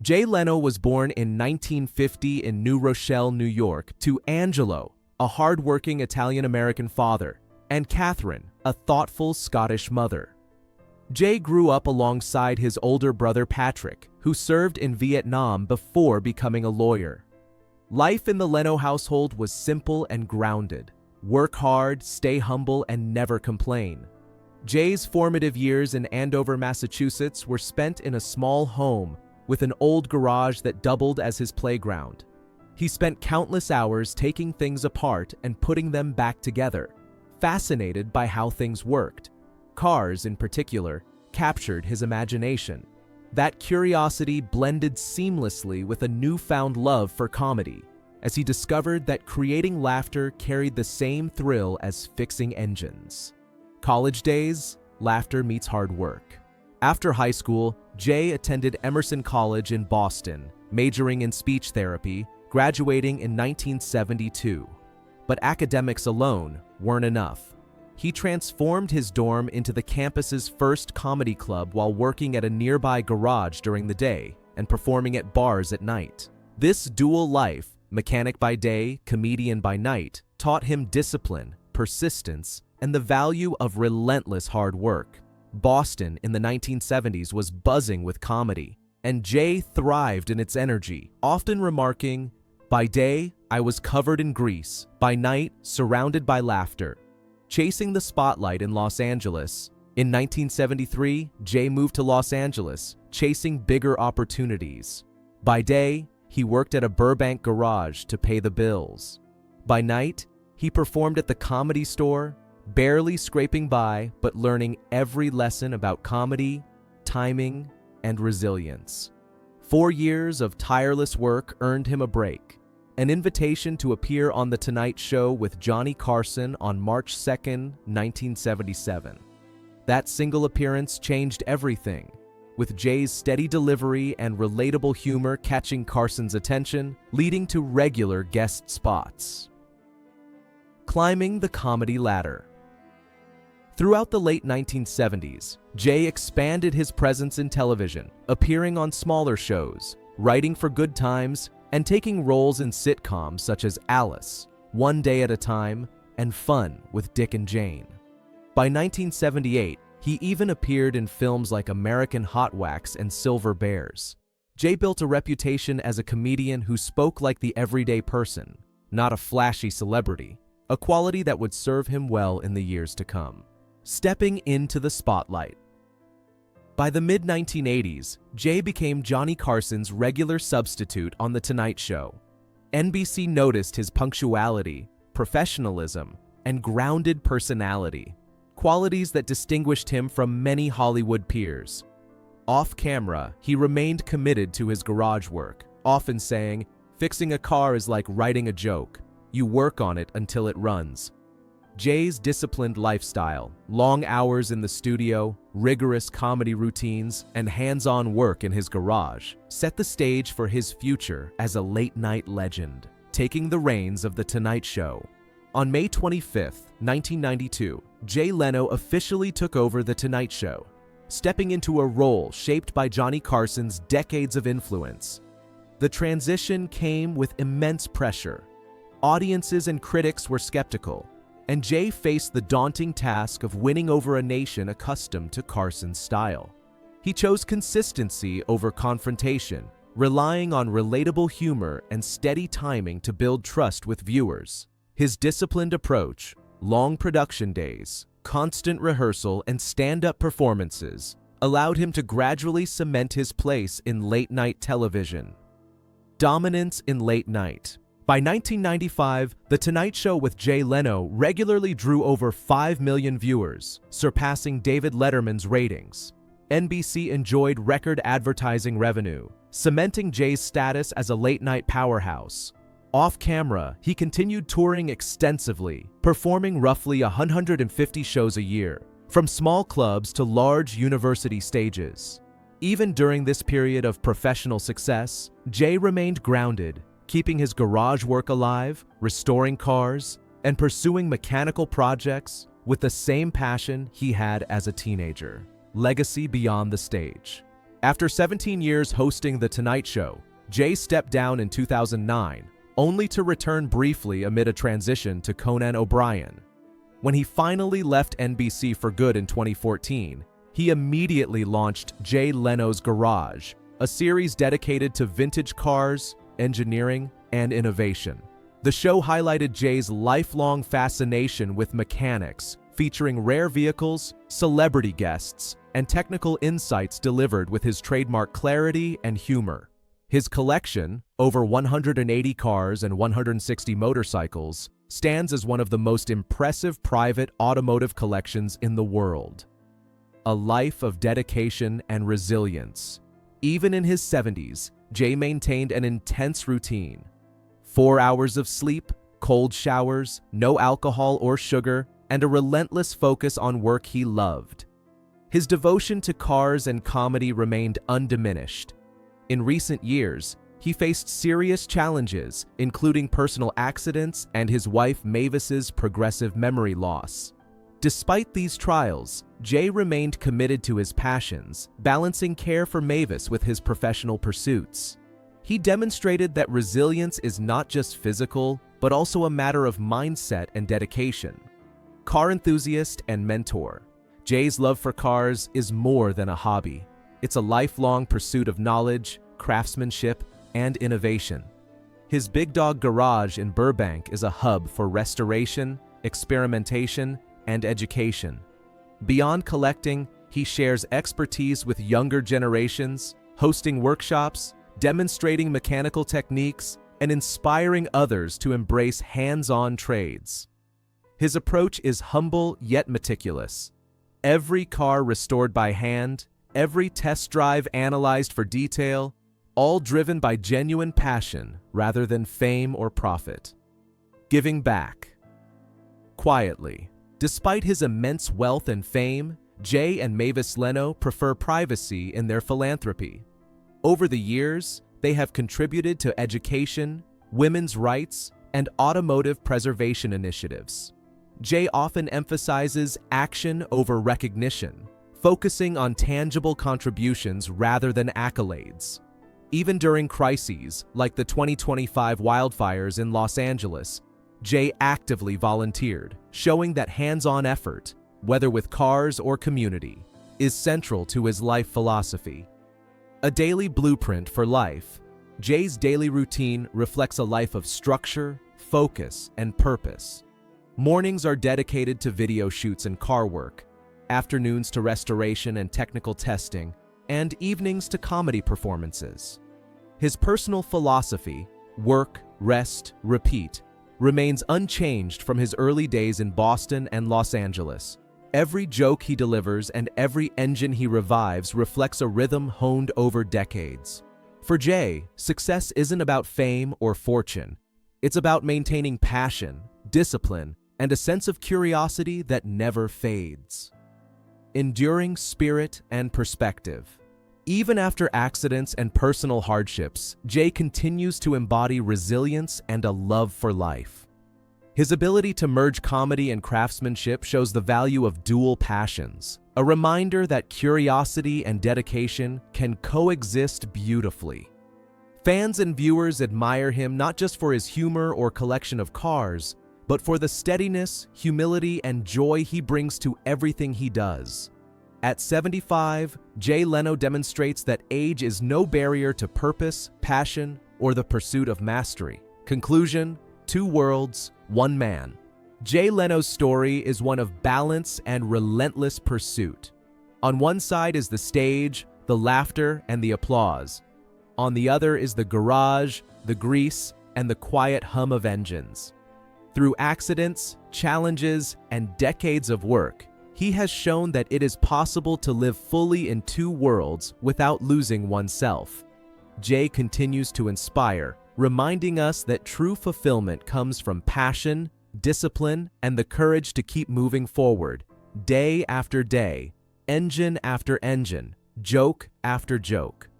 Jay Leno was born in 1950 in New Rochelle, New York, to Angelo, a hard-working Italian-American father, and Catherine, a thoughtful Scottish mother. Jay grew up alongside his older brother Patrick, who served in Vietnam before becoming a lawyer. Life in the Leno household was simple and grounded. Work hard, stay humble, and never complain. Jay's formative years in Andover, Massachusetts were spent in a small home with an old garage that doubled as his playground. He spent countless hours taking things apart and putting them back together, fascinated by how things worked. Cars, in particular, captured his imagination. That curiosity blended seamlessly with a newfound love for comedy, as he discovered that creating laughter carried the same thrill as fixing engines. College days, laughter meets hard work. After high school, Jay attended Emerson College in Boston, majoring in speech therapy, graduating in 1972. But academics alone weren't enough. He transformed his dorm into the campus's first comedy club while working at a nearby garage during the day and performing at bars at night. This dual life, mechanic by day, comedian by night, taught him discipline, persistence, and the value of relentless hard work. Boston in the 1970s was buzzing with comedy, and Jay thrived in its energy, often remarking, "By day, I was covered in grease. By night, surrounded by laughter." Chasing the spotlight in Los Angeles. In 1973, Jay moved to Los Angeles, chasing bigger opportunities. By day, he worked at a Burbank garage to pay the bills. By night, he performed at the Comedy Store, barely scraping by but learning every lesson about comedy, timing, and resilience. 4 years of tireless work earned him a break. An invitation to appear on The Tonight Show with Johnny Carson on March 2, 1977. That single appearance changed everything, with Jay's steady delivery and relatable humor catching Carson's attention, leading to regular guest spots. Climbing the comedy ladder. Throughout the late 1970s, Jay expanded his presence in television, appearing on smaller shows, writing for Good Times, and taking roles in sitcoms such as Alice, One Day at a Time, and Fun with Dick and Jane. By 1978, he even appeared in films like American Hot Wax and Silver Bears. Jay built a reputation as a comedian who spoke like the everyday person, not a flashy celebrity, a quality that would serve him well in the years to come. Stepping into the spotlight. By the mid-1980s, Jay became Johnny Carson's regular substitute on The Tonight Show. NBC noticed his punctuality, professionalism, and grounded personality, qualities that distinguished him from many Hollywood peers. Off-camera, he remained committed to his garage work, often saying, "Fixing a car is like writing a joke. You work on it until it runs." Jay's disciplined lifestyle, long hours in the studio, rigorous comedy routines, and hands-on work in his garage set the stage for his future as a late-night legend, taking the reins of The Tonight Show. On May 25, 1992, Jay Leno officially took over The Tonight Show, stepping into a role shaped by Johnny Carson's decades of influence. The transition came with immense pressure. Audiences and critics were skeptical, and Jay faced the daunting task of winning over a nation accustomed to Carson's style. He chose consistency over confrontation, relying on relatable humor and steady timing to build trust with viewers. His disciplined approach, long production days, constant rehearsal, and stand-up performances allowed him to gradually cement his place in late-night television. Dominance in late night. By 1995, The Tonight Show with Jay Leno regularly drew over 5 million viewers, surpassing David Letterman's ratings. NBC enjoyed record advertising revenue, cementing Jay's status as a late-night powerhouse. Off-camera, he continued touring extensively, performing roughly 150 shows a year, from small clubs to large university stages. Even during this period of professional success, Jay remained grounded, keeping his garage work alive, restoring cars, and pursuing mechanical projects with the same passion he had as a teenager. Legacy beyond the stage. After 17 years hosting The Tonight Show, Jay stepped down in 2009, only to return briefly amid a transition to Conan O'Brien. When he finally left NBC for good in 2014, he immediately launched Jay Leno's Garage, a series dedicated to vintage cars, engineering, and innovation. The show highlighted Jay's lifelong fascination with mechanics, featuring rare vehicles, celebrity guests, and technical insights delivered with his trademark clarity and humor. His collection, over 180 cars and 160 motorcycles, stands as one of the most impressive private automotive collections in the world. A life of dedication and resilience. Even in his 70s, Jay maintained an intense routine. 4 hours of sleep, cold showers, no alcohol or sugar, and a relentless focus on work he loved. His devotion to cars and comedy remained undiminished. In recent years, he faced serious challenges, including personal accidents and his wife Mavis's progressive memory loss. Despite these trials, Jay remained committed to his passions, balancing care for Mavis with his professional pursuits. He demonstrated that resilience is not just physical, but also a matter of mindset and dedication. Car enthusiast and mentor, Jay's love for cars is more than a hobby. It's a lifelong pursuit of knowledge, craftsmanship, and innovation. His Big Dog Garage in Burbank is a hub for restoration, experimentation, and education. Beyond collecting, he shares expertise with younger generations, hosting workshops, demonstrating mechanical techniques, and inspiring others to embrace hands-on trades. His approach is humble yet meticulous. Every car restored by hand, every test drive analyzed for detail, all driven by genuine passion rather than fame or profit. Giving back. Quietly, despite his immense wealth and fame, Jay and Mavis Leno prefer privacy in their philanthropy. Over the years, they have contributed to education, women's rights, and automotive preservation initiatives. Jay often emphasizes action over recognition, focusing on tangible contributions rather than accolades. Even during crises, like the 2025 wildfires in Los Angeles, Jay actively volunteered, showing that hands-on effort, whether with cars or community, is central to his life philosophy. A daily blueprint for life, Jay's daily routine reflects a life of structure, focus, and purpose. Mornings are dedicated to video shoots and car work, afternoons to restoration and technical testing, and evenings to comedy performances. His personal philosophy, work, rest, repeat, remains unchanged from his early days in Boston and Los Angeles. Every joke he delivers and every engine he revives reflects a rhythm honed over decades. For Jay, success isn't about fame or fortune. It's about maintaining passion, discipline, and a sense of curiosity that never fades. Enduring spirit and perspective. Even after accidents and personal hardships, Jay continues to embody resilience and a love for life. His ability to merge comedy and craftsmanship shows the value of dual passions, a reminder that curiosity and dedication can coexist beautifully. Fans and viewers admire him not just for his humor or collection of cars, but for the steadiness, humility, and joy he brings to everything he does. At 75, Jay Leno demonstrates that age is no barrier to purpose, passion, or the pursuit of mastery. Conclusion: 2 worlds, 1 man. Jay Leno's story is one of balance and relentless pursuit. On one side is the stage, the laughter, and the applause. On the other is the garage, the grease, and the quiet hum of engines. Through accidents, challenges, and decades of work, he has shown that it is possible to live fully in 2 worlds without losing oneself. Jay continues to inspire, reminding us that true fulfillment comes from passion, discipline, and the courage to keep moving forward, day after day, engine after engine, joke after joke.